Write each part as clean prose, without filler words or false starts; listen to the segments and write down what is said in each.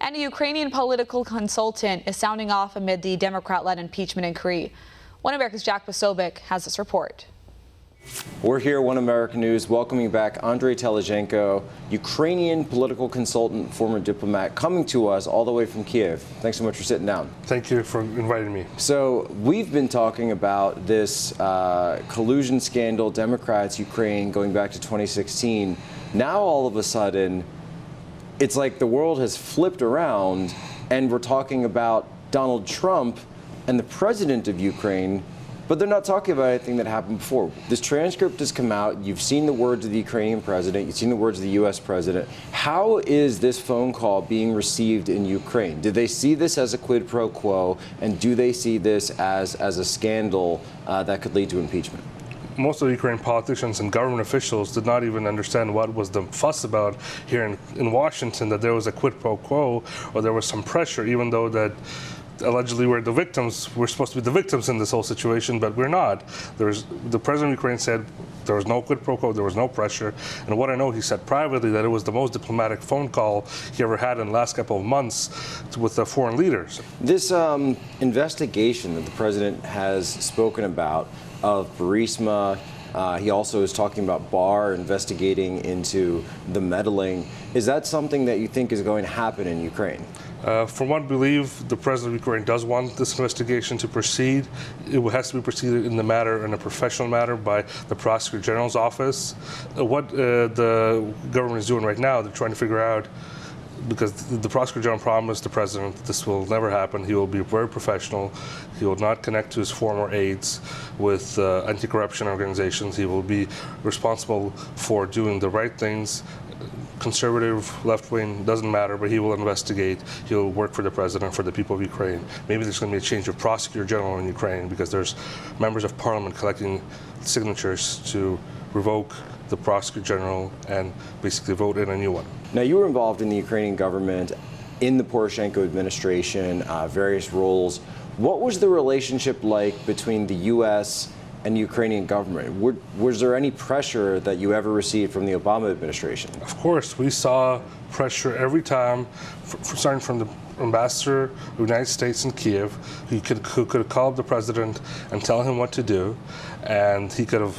And a Ukrainian political consultant is sounding off amid the Democrat-led impeachment inquiry. One America's Jack Posobiec has this report. We're here at One America News welcoming back Andrei Telizhenko, Ukrainian political consultant, former diplomat, coming to us all the way from Kiev. Thanks so much for sitting down. Thank you for inviting me. So we've been talking about this collusion scandal, Democrats, Ukraine, going back to 2016. Now all of a sudden, it's like the world has flipped around and we're talking about Donald Trump and the president of Ukraine, but they're not talking about anything that happened before. This transcript has come out. You've seen the words of the Ukrainian president. You've seen the words of the U.S. president. How is this phone call being received in Ukraine? Do they see this as a quid pro quo, and do they see this as a scandal that could lead to impeachment? Most of the Ukrainian politicians and government officials did not even understand what was the fuss about here in Washington, that there was a quid pro quo or there was some pressure, even though that allegedly we're the victims. We're supposed to be the victims in this whole situation, but we're not. The president of Ukraine said there was no quid pro quo, there was no pressure. And what I know, he said privately that it was the most diplomatic phone call he ever had in the last couple of months with the foreign leaders. This investigation that the president has spoken about of Burisma, he also is talking about Barr investigating into the meddling. Is that something that you think is going to happen in Ukraine? From what I believe, the president of Ukraine does want this investigation to proceed. It has to be proceeded in a professional matter by the Prosecutor General's office. What the government is doing right now, they're trying to figure out, because the Prosecutor General promised the president this will never happen. He will be very professional. He will not connect to his former aides with anti-corruption organizations. He will be responsible for doing the right things. Conservative, left-wing, doesn't matter, but he will investigate. He'll work for the president, for the people of Ukraine. Maybe there's going to be a change of Prosecutor General in Ukraine because there's members of parliament collecting signatures to revoke the Prosecutor General and basically vote in a new one. Now, you were involved in the Ukrainian government, in the Poroshenko administration, various roles. What was the relationship like between the U.S. and the Ukrainian government? Was there any pressure that you ever received from the Obama administration? Of course, we saw pressure every time, starting from the ambassador of the United States in Kiev, who could call up the president and tell him what to do, and he could have.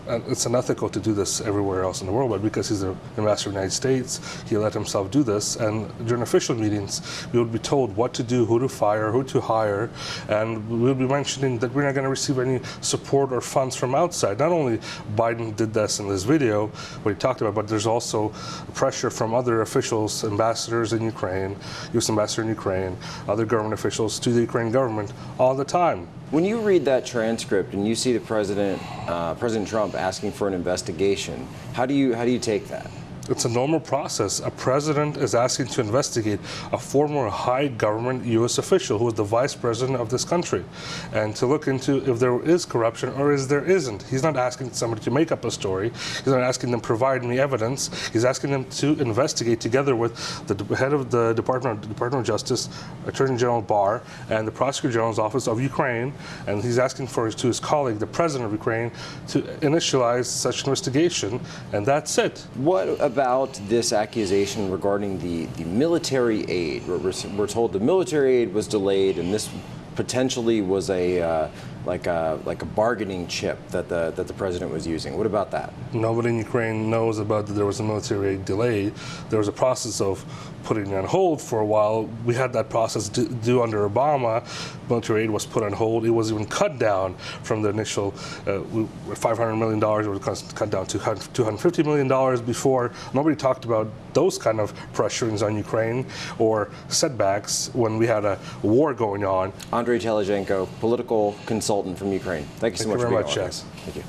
It's unethical to do this everywhere else in the world, but because he's the ambassador of the United States, he let himself do this. And during official meetings, we would be told what to do, who to fire, who to hire, and we would be mentioning that we're not going to receive any support or funds from outside. Not only Biden did this in this video, what he talked about, but there's also pressure from other officials, ambassadors in Ukraine, U.S. ambassador in Ukraine, other government officials to the Ukrainian government all the time. When you read that transcript and you see the President Trump asking for an investigation, how do you take that? It's a normal process. A president is asking to investigate a former high government U.S. official who is the vice president of this country, and to look into if there is corruption or if there isn't. He's not asking somebody to make up a story. He's not asking them to provide me evidence. He's asking them to investigate together with the head of the Department of Justice, Attorney General Barr, and the Prosecutor General's office of Ukraine. And he's asking to his colleague, the president of Ukraine, to initialize such investigation, and that's it. What about this accusation regarding the military aid? We're told the military aid was delayed, and this potentially was like a bargaining chip that the president was using. What about that? Nobody in Ukraine knows about that there was a military aid delay. There was a process of putting it on hold for a while. We had that process due under Obama. Military aid was put on hold. It was even cut down from the initial $500 million. It was cut down to $250 million before. Nobody talked about those kind of pressures on Ukraine or setbacks when we had a war going on. Andrei Telizhenko, political consultant from Ukraine. Thank you so much for being with us. Thank you.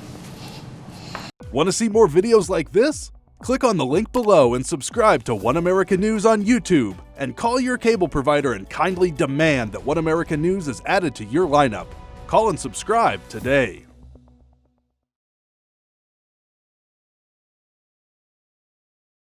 Want to see more videos like this? Click on the link below and subscribe to One America News on YouTube, and call your cable provider and kindly demand that One America News is added to your lineup. Call and subscribe today.